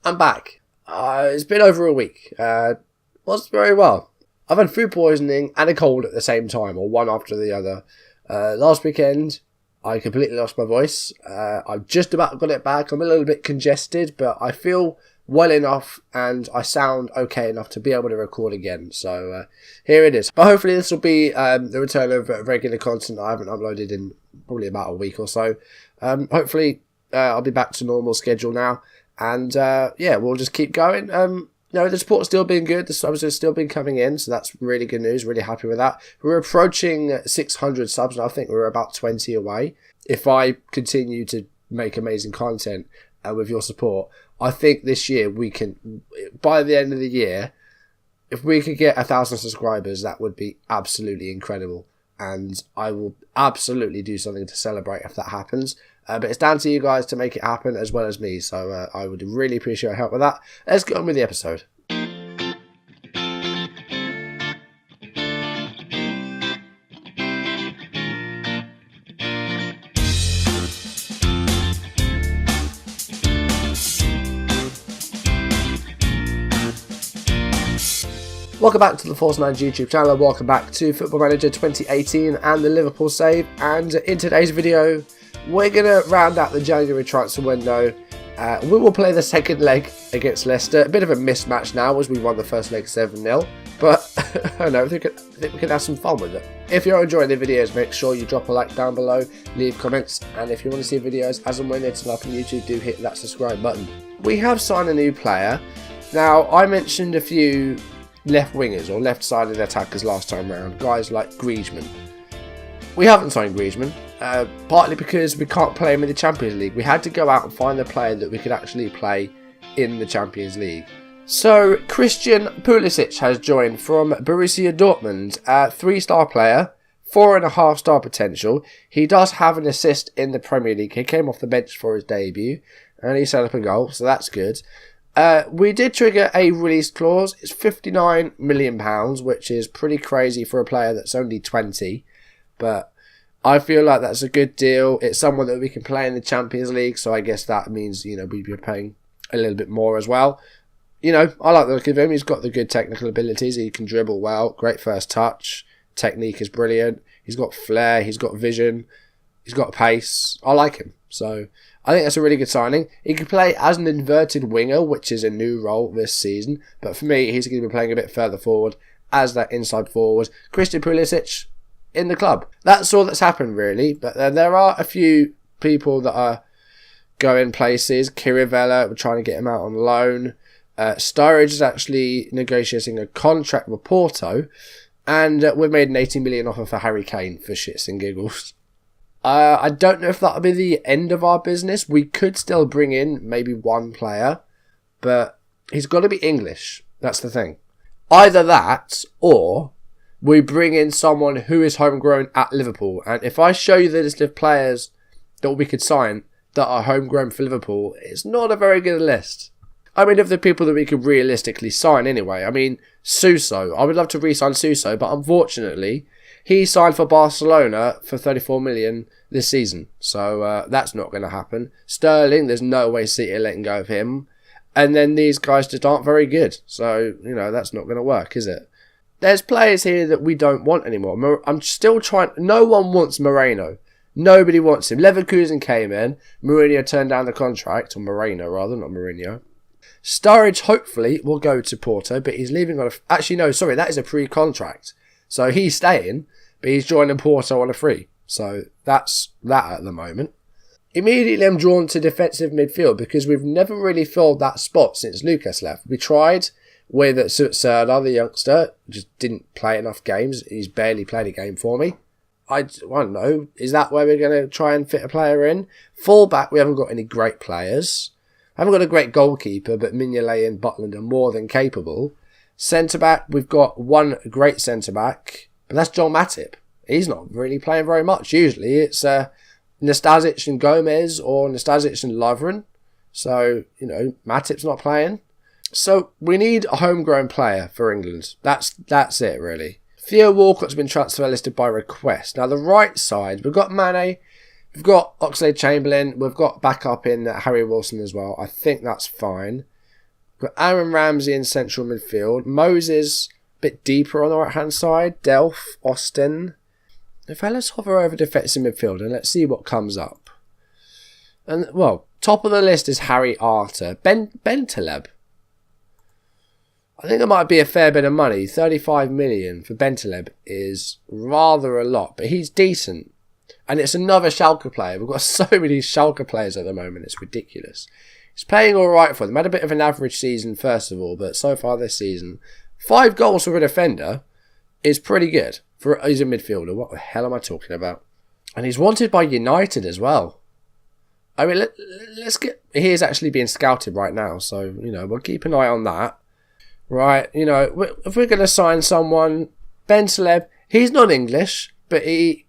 I'm back. It's been over a week. Was very well. I've had food poisoning and a cold at the same time, or one after the other. Last weekend, I completely lost my voice. I've just about got it back. I'm a little bit congested, but I feel well enough and I sound okay enough to be able to record again. So here it is. But hopefully this will be the return of regular content I haven't uploaded in probably about a week or so. Hopefully I'll be back to normal schedule now. And we'll just keep going. The support's still been good. The subs have still been coming in, so that's really good news. Really happy with that. We're approaching 600 subs, and I think we're about 20 away. If I continue to make amazing content with your support, I think this year we can, by the end of the year, if we could get 1,000 subscribers, that would be absolutely incredible. And I will absolutely do something to celebrate if that happens. But it's down to you guys to make it happen as well as me. So I would really appreciate your help with that. Let's get on with the episode. Welcome back to the Force 9 YouTube channel. Welcome back to Football Manager 2018 and the Liverpool save. And in today's video, we're going to round out the January transfer window. We will play the second leg against Leicester. A bit of a mismatch now as we won the first leg 7-0. But I think we can have some fun with it. If you're enjoying the videos, make sure you drop a like down below, leave comments. And if you want to see videos as and when they're up on YouTube, do hit that subscribe button. We have signed a new player. Now, I mentioned a few left wingers or left-sided attackers last time round, guys like Griezmann. We haven't signed Griezmann, partly because we can't play him in the Champions League. We had to go out and find a player that we could actually play in the Champions League. So Christian Pulisic has joined from Borussia Dortmund, a 3-star player, 4.5-star potential. He does have an assist in the Premier League. He came off the bench for his debut and he set up a goal, so that's good. We did trigger a release clause. It's £59 million, which is pretty crazy for a player that's only 20. But I feel like that's a good deal. It's someone that we can play in the Champions League, so I guess that means, we'd be paying a little bit more as well. I like the look of him. He's got the good technical abilities. He can dribble well. Great first touch. Technique is brilliant. He's got flair. He's got vision. He's got pace. I like him. So I think that's a really good signing. He can play as an inverted winger, which is a new role this season. But for me, he's going to be playing a bit further forward as that inside forward. Christian Pulisic in the club. That's all that's happened, really. But there are a few people that are going places. Kirivella, we're trying to get him out on loan. Sturridge is actually negotiating a contract with Porto. And we've made an 80 million offer for Harry Kane for shits and giggles. I don't know if that'll be the end of our business. We could still bring in maybe one player, but he's got to be English. That's the thing. Either that, or we bring in someone who is homegrown at Liverpool. And if I show you the list of players that we could sign that are homegrown for Liverpool, it's not a very good list. Of the people that we could realistically sign anyway. Suso. I would love to re-sign Suso, but unfortunately, he signed for Barcelona for 34 million this season. So that's not going to happen. Sterling, there's no way City are letting go of him. And then these guys just aren't very good. So, that's not going to work, is it? There's players here that we don't want anymore. I'm still trying. No one wants Moreno. Nobody wants him. Leverkusen came in. Mourinho turned down the contract. Or Moreno, rather, not Mourinho. Sturridge, hopefully, will go to Porto. But he's leaving on a... Actually, no, sorry. That is a pre-contract. So he's staying. But he's joining Porto on a free. So that's that at the moment. Immediately I'm drawn to defensive midfield because we've never really filled that spot since Lucas left. We tried with Serda, the youngster, just didn't play enough games. He's barely played a game for me. I don't know. Is that where we're going to try and fit a player in? Fullback, we haven't got any great players. I haven't got a great goalkeeper, but Mignolet and Butland are more than capable. Centre-back, we've got one great centre-back, but that's John Matip. He's not really playing very much. Usually it's Nastasic and Gomez or Nastasic and Lovren. So, Matip's not playing. So we need a homegrown player for England. That's it, really. Theo Walcott's been transfer listed by request. Now, the right side, we've got Mane, we've got Oxlade-Chamberlain, we've got backup in Harry Wilson as well. I think that's fine. Got Aaron Ramsey in central midfield. Moses a bit deeper on the right hand side. Delph, Austin. If let's hover over defensive midfield and let's see what comes up. And well, top of the list is Harry Arter. Bentaleb. I think there might be a fair bit of money. 35 million for Bentaleb is rather a lot, but he's decent. And it's another Schalke player. We've got so many Schalke players at the moment, it's ridiculous. He's playing alright for them. Had a bit of an average season first of all, but so far this season, 5 goals for a defender is pretty good. He's a midfielder. What the hell am I talking about? And he's wanted by United as well. I mean, he is actually being scouted right now, so, we'll keep an eye on that. Right, if we're going to sign someone, Bentaleb, he's not English, but he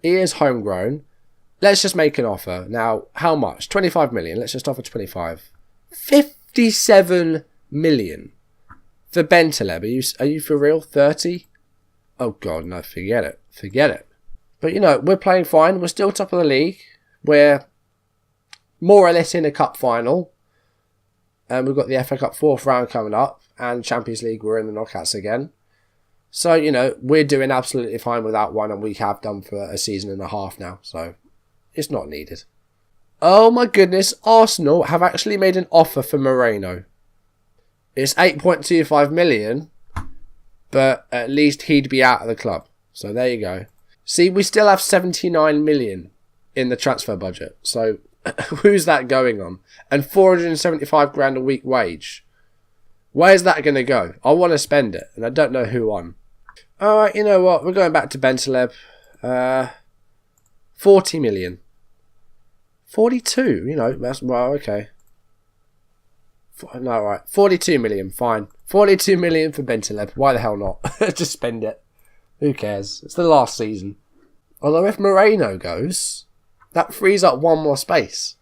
is homegrown. Let's just make an offer. Now, how much? 25 million. Let's just offer 25. 57 million for Bentaleb. Are you for real? 30? Oh God, no, forget it. Forget it. But we're playing fine. We're still top of the league. We're more or less in a cup final. And we've got the EFL Cup 4th round coming up. And Champions League, we're in the knockouts again. So, we're doing absolutely fine without one, and we have done for a season and a half now. So, it's not needed. Oh my goodness, Arsenal have actually made an offer for Moreno. It's 8.25 million, but at least he'd be out of the club. So, there you go. See, we still have 79 million in the transfer budget. So, who's that going on? And 475 grand a week wage. Where's that going to go? I want to spend it, and I don't know who on. Alright, you know what? We're going back to Bentaleb. 40 million. 42, that's, well, okay. No, right. 42 million, fine. 42 million for Bentaleb. Why the hell not? Just spend it. Who cares? It's the last season. Although if Moreno goes, that frees up one more space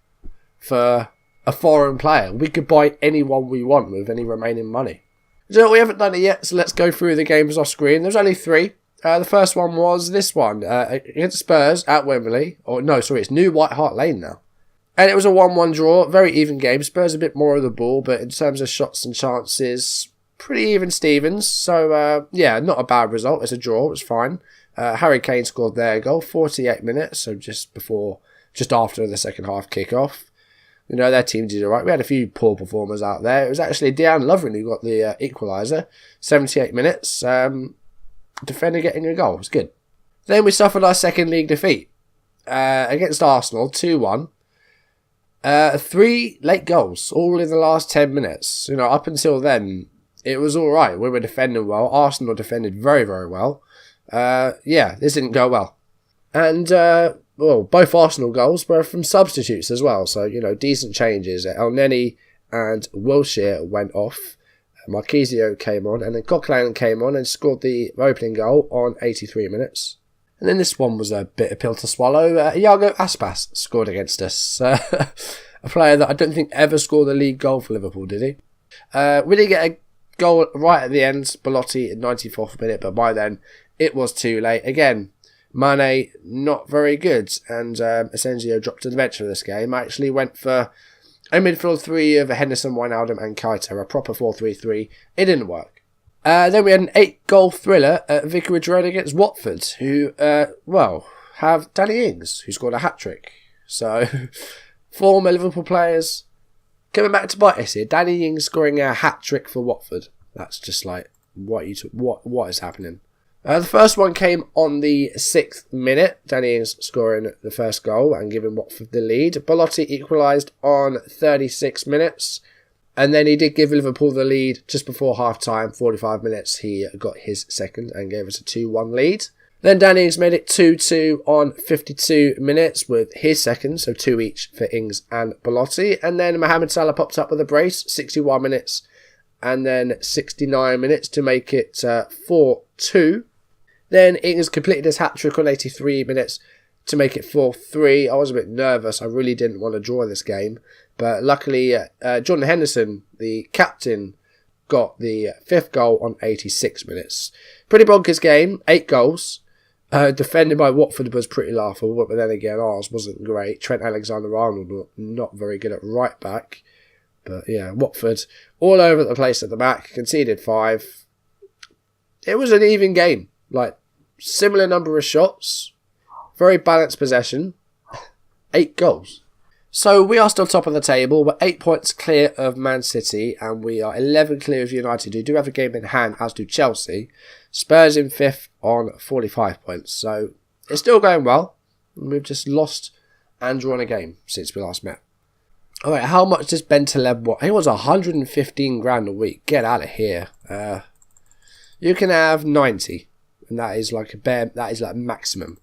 for a foreign player. We could buy anyone we want with any remaining money. We haven't done it yet, so let's go through the games off screen. There's only 3. The first one was this one against Spurs at Wembley. It's New White Hart Lane now. And it was a 1-1 draw, very even game. Spurs a bit more of the ball, but in terms of shots and chances, pretty even Stevens. So, not a bad result. It's a draw, it's fine. Harry Kane scored their goal, 48 minutes, so just after the second half kick-off. Their team did alright. We had a few poor performers out there. It was actually Dejan Lovren who got the equaliser. 78 minutes. Defender getting a goal. It was good. Then we suffered our second league defeat. Against Arsenal, 2-1. 3 late goals, all in the last 10 minutes. Up until then, it was alright. We were defending well. Arsenal defended very, very well. This didn't go well. And, both Arsenal goals were from substitutes as well. So, decent changes. El Neni and Wilshere went off. Marquisio came on. And then Coquelin came on and scored the opening goal on 83 minutes. And then this one was a bit of pill to swallow. Iago Aspas scored against us. A player that I don't think ever scored a league goal for Liverpool, did he? We did get a goal right at the end. Belotti at 94th minute. But by then, it was too late. Again, Mane, not very good. And Asensio dropped to the bench for this game. I actually went for a midfield 3 of Henderson, Wijnaldum and Keita. A proper 4-3-3. It didn't work. Then we had an 8-goal thriller at Vicarage Road against Watford, who, have Danny Ings, who scored a hat-trick. So, former Liverpool players coming back to bite us here. Danny Ings scoring a hat-trick for Watford. That's just like, what is happening? The first one came on the 6th minute. Danny Ings scoring the first goal and giving Watford the lead. Belotti equalised on 36 minutes. And then he did give Liverpool the lead just before half-time. 45 minutes, he got his second and gave us a 2-1 lead. Then Danny Ings made it 2-2 on 52 minutes with his second, so 2 each for Ings and Belotti. And then Mohamed Salah popped up with a brace, 61 minutes. And then 69 minutes to make it 4-2. Then Ings completed his hat-trick on 83 minutes to make it 4-3. I was a bit nervous. I really didn't want to draw this game. But luckily, Jordan Henderson, the captain, got the 5th goal on 86 minutes. Pretty bonkers game. 8 goals. Defended by Watford was pretty laughable. But then again, ours wasn't great. Trent Alexander-Arnold not very good at right back. But yeah, Watford all over the place at the back, conceded 5. It was an even game, like similar number of shots, very balanced possession, 8 goals. So we are still top of the table. We're 8 points clear of Man City, and we are 11 clear of United, who do have a game in hand, as do Chelsea. Spurs in 5th on 45 points. So it's still going well. We've just lost and drawn a game since we last met. Alright, how much does Bentaleb want? He wants 115 grand a week. Get out of here. You can have 90, and that is like maximum.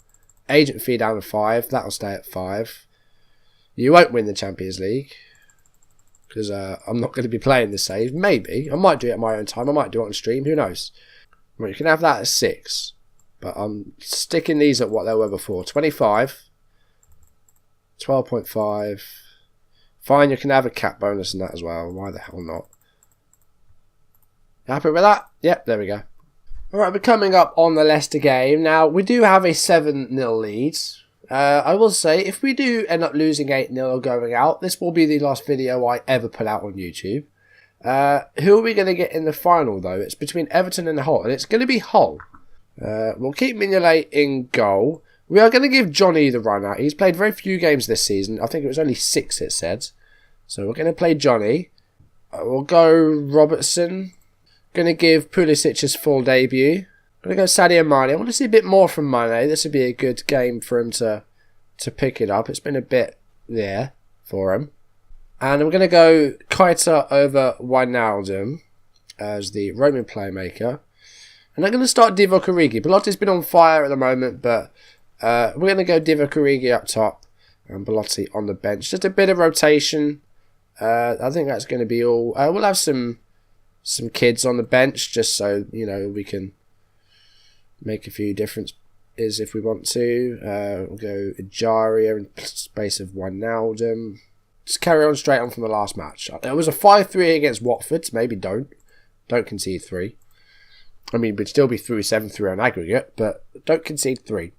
Agent fee down to 5. That'll stay at 5. You won't win the Champions League because I'm not going to be playing this save. Maybe. I might do it at my own time. I might do it on stream. Who knows? Well, you can have that at 6. But I'm sticking these at what they were before. 25. 12.5. Fine, you can have a cap bonus and that as well. Why the hell not? Happy with that? Yep, there we go. Alright, we're coming up on the Leicester game. Now, we do have a 7-0 lead. I will say, if we do end up losing 8-0 going out, this will be the last video I ever put out on YouTube. Who are we going to get in the final, though? It's between Everton and Hull, and it's going to be Hull. We'll keep Mignolet in goal. We are going to give Johnny the run out. He's played very few games this season. I think it was only 6, it said. So we're going to play Johnny. We'll go Robertson. Going to give Pulisic his full debut. Going to go Sadio Mane. I want to see a bit more from Mane. This would be a good game for him to pick it up. It's been a bit there for him. And I'm going to go Keita over Wijnaldum as the Roman playmaker. And I'm going to start Divock Origi. Belotti's been on fire at the moment, but we're going to go Divock Origi up top and Belotti on the bench. Just a bit of rotation. I think that's going to be all. We'll have some kids on the bench just so, you know, we can make a few differences if we want to. We'll go Ejaria in space of Wijnaldum. Just carry on straight on from the last match. It was a 5-3 against Watford, so maybe don't concede 3. I mean, we'd still be through 7-3 on aggregate, but don't concede 3.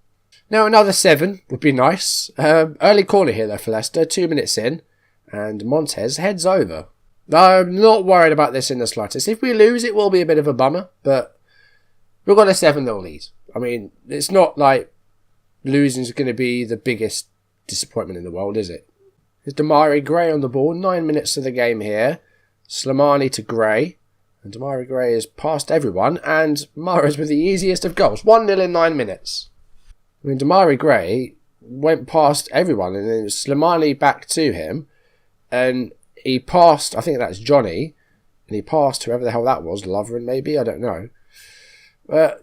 Now, another 7 would be nice. Early corner here, though, for Leicester. 2 minutes in, and Montez heads over. I'm not worried about this in the slightest. If we lose, it will be a bit of a bummer, but we've got a 7-0 lead. I mean, it's not like losing is going to be the biggest disappointment in the world, is it? There's Demarai Gray on the ball. 9 minutes of the game here. Slimani to Gray. And Demarai Gray has passed everyone. And Mahrez with the easiest of goals. 1-0 in 9 minutes. I mean, Demarai Gray went past everyone. And then it was Slimani back to him. And he passed, I think that's Johnny. And he passed whoever the hell that was. Lovren maybe? I don't know.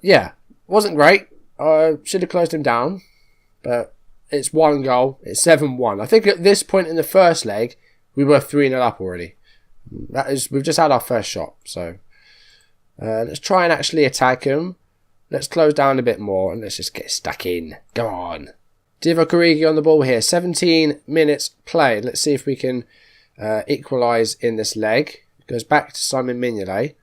Yeah, wasn't great. I should have closed him down. But it's 1 goal. It's 7-1. I think at this point in the first leg, we were 3-0 up already. We've just had our first shot. So let's try and actually attack him. Let's close down a bit more and let's just get stuck in. Go on. Divock Origi on the ball here. 17 minutes played. Let's see if we can equalise in this leg. Goes back to Simon Mignolet.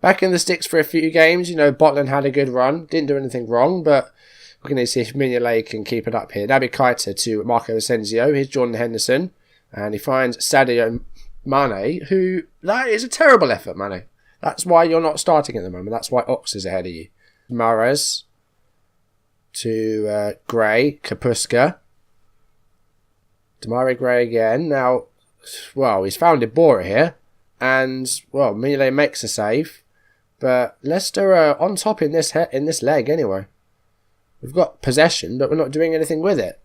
Back in the sticks for a few games. You know, Botland had a good run. Didn't do anything wrong, but we're going to see if Mignolet can keep it up here. Naby Keita to Marco Asensio. Here's Jordan Henderson. And he finds Sadio Mane, who... That is a terrible effort, Mane. That's why you're not starting at the moment. That's why Ox is ahead of you. Mahrez to Gray. Kapuska. Demarai Gray again. Now, well, he's found Ibora here. And, well, Mignolet makes a save. But Leicester are on top in this leg anyway. We've got possession, but we're not doing anything with it.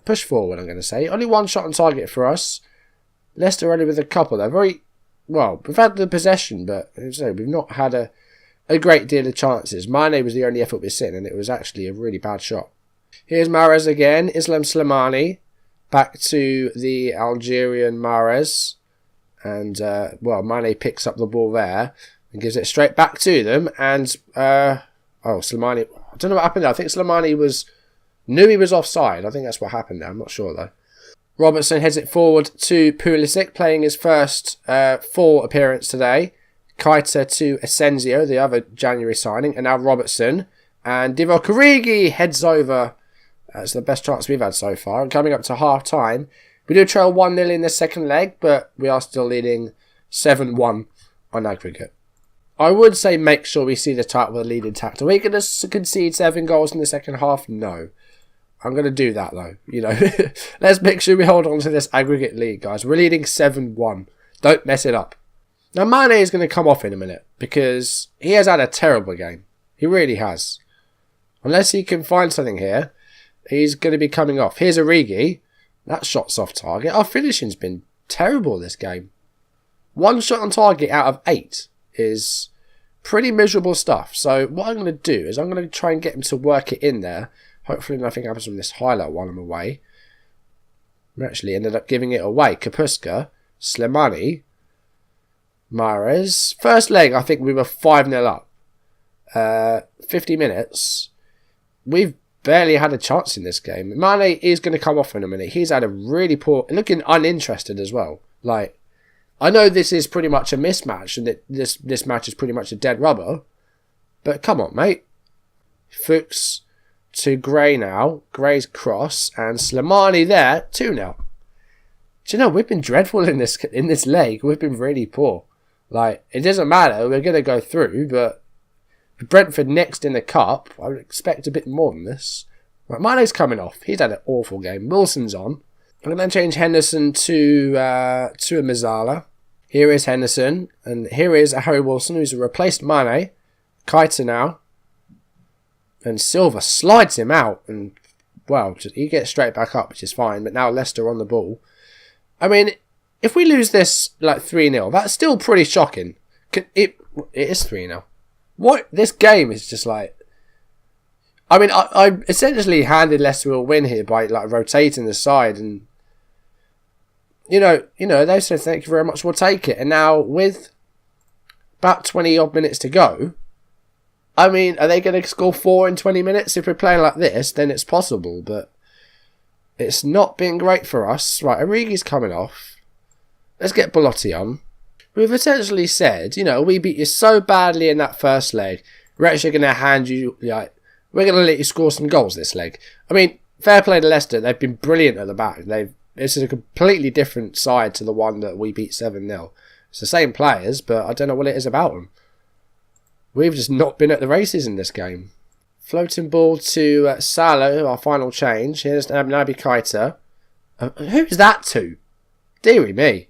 Push forward, I'm going to say. Only 1 shot on target for us. Leicester only with a couple. They're very... Well, we've had the possession, but as I say, we've not had a great deal of chances. Mane was the only effort we've seen, and it was actually a really bad shot. Here's Mahrez again. Islam Slimani. Back to the Algerian Mahrez. And, well, Mane picks up the ball there and gives it straight back to them. And, Slimani... I don't know what happened there. I think Slimani knew he was offside. I think that's what happened there. I'm not sure, though. Robertson heads it forward to Pulisic, playing his first full appearance today. Keita to Asensio, the other January signing. And now Robertson. And Divock Origi heads over. That's the best chance we've had so far. And coming up to half-time, We do trail 1-0 in the second leg, but we are still leading 7-1 on aggregate. I would say make sure we see the title with a lead intact. Are we going to concede 7 goals in the second half? No. I'm going to do that though. Let's make sure we hold on to this aggregate lead, guys. We're leading 7-1. Don't mess it up. Now, Mane is going to come off in a minute because he has had a terrible game. He really has. Unless he can find something here, he's going to be coming off. Here's Origi. That shot's off target. Our finishing's been terrible this game. 1 shot on target out of 8 is pretty miserable stuff. So what I'm going to do is I'm going to try and get him to work it in there. Hopefully nothing happens from this highlight while I'm away. We actually ended up giving it away. Kapuska, Slimani, Mahrez. First leg, I think we were 5-0 up. 50 minutes. We've barely had a chance in this game. Mane is going to come off in a minute. He's had a really poor... looking uninterested as well. Like, I know this is pretty much a mismatch and that this match is pretty much a dead rubber. But come on, mate. Fuchs to Gray now. Gray's cross. And Slimani there. 2-0. Do you know, we've been dreadful in this leg. We've been really poor. Like, it doesn't matter. We're going to go through, but Brentford next in the cup, I would expect a bit more than this. Right, Mane's coming off. He's had an awful game. Wilson's on. I'm going to change Henderson to a Mazzala. Here is Henderson. And here is a Harry Wilson, who's replaced Mane. Keita now. And Silva slides him out. And, well, he gets straight back up, which is fine. But now Leicester on the ball. I mean, if we lose this like 3-0, that's still pretty shocking. It is 3-0. What? This game is just like... I mean, I essentially handed Leicester a win here by like rotating the side. And, they said thank you very much, we'll take it. And now with about 20 odd minutes to go, I mean, are they going to score 4 in 20 minutes? If we're playing like this, then it's possible. But it's not been great for us. Right, Origi's coming off. Let's get Belotti on. We've essentially said, we beat you so badly in that first leg, we're actually going to hand you, we're going to let you score some goals this leg. I mean, fair play to Leicester. They've been brilliant at the back. This is a completely different side to the one that we beat 7-0. It's the same players, but I don't know what it is about them. We've just not been at the races in this game. Floating ball to Salah, our final change. Here's Naby Keita. Who's that to? Deary me.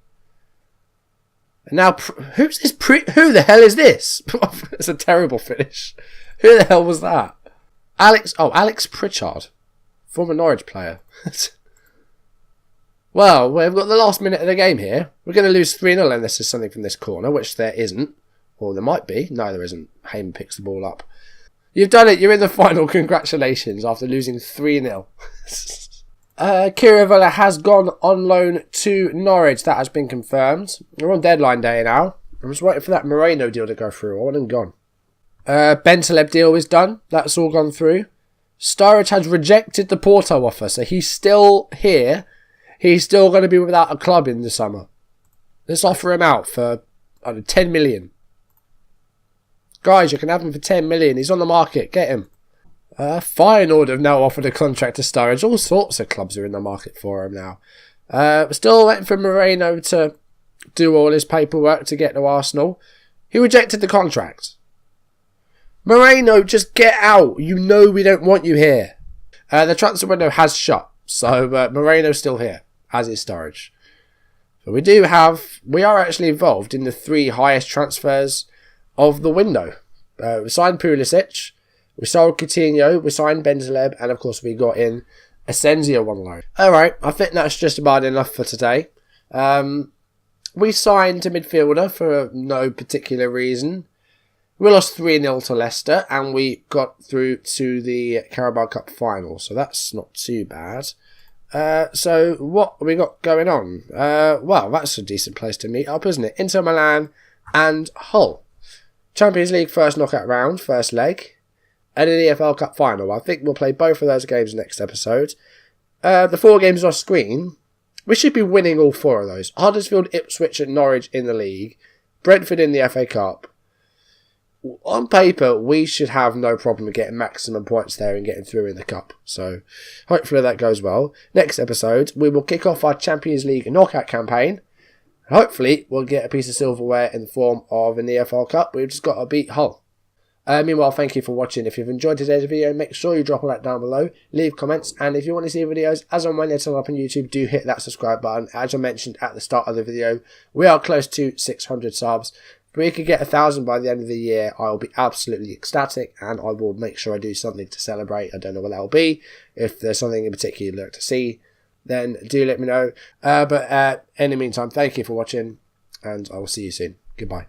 And now, who's this? Who the hell is this? It's a terrible finish. Who the hell was that? Alex Pritchard, former Norwich player. Well, we've got the last minute of the game here. We're going to lose 3-0 unless there's something from this corner, which there isn't. Or there might be. No, there isn't. Heyman picks the ball up. You've done it. You're in the final. Congratulations after losing 3-0. Kiravella has gone on loan to Norwich. That has been confirmed. We're on deadline day now. I'm just waiting for that Moreno deal to go through. I want him gone. Bentaleb deal is done. That's all gone through. Sturridge has rejected the Porto offer, so he's still here. He's still going to be without a club in the summer. Let's offer him out for 10 million. Guys, you can have him for 10 million. He's on the market. Get him. Feyenoord have now offered a contract to Sturridge. All sorts of clubs are in the market for him now. We're still waiting for Moreno to do all his paperwork to get to Arsenal. He rejected the contract. Moreno, just get out. You know we don't want you here. The transfer window has shut. So Moreno's still here, as is Sturridge. So we are actually involved in the 3 highest transfers of the window. We signed Pulisic. We sold Coutinho, we signed Bentaleb, and of course we got in Asensio on loan. Alright, I think that's just about enough for today. We signed a midfielder for no particular reason. We lost 3-0 to Leicester, and we got through to the Carabao Cup final, so that's not too bad. So what have we got going on? Well, that's a decent place to meet up, isn't it? Inter Milan and Hull. Champions League first knockout round, first leg. And an EFL Cup final. I think we'll play both of those games next episode. The 4 games off screen, we should be winning all 4 of those. Huddersfield, Ipswich and Norwich in the league. Brentford in the FA Cup. on paper, we should have no problem getting maximum points there and getting through in the cup. So hopefully that goes well. Next episode, we will kick off our Champions League knockout campaign. Hopefully, we'll get a piece of silverware in the form of an EFL Cup. We've just got to beat Hull. Meanwhile, thank you for watching. If you've enjoyed today's video, make sure you drop a like down below, leave comments, and if you want to see videos as and when they turn up on YouTube, do hit that subscribe button. As I mentioned at the start of the video, we are close to 600 subs. If we could get 1,000 by the end of the year, I will be absolutely ecstatic, and I will make sure I do something to celebrate. I don't know what that will be. If there's something in particular you'd like to see, then do let me know. But in the meantime, thank you for watching, and I will see you soon. Goodbye.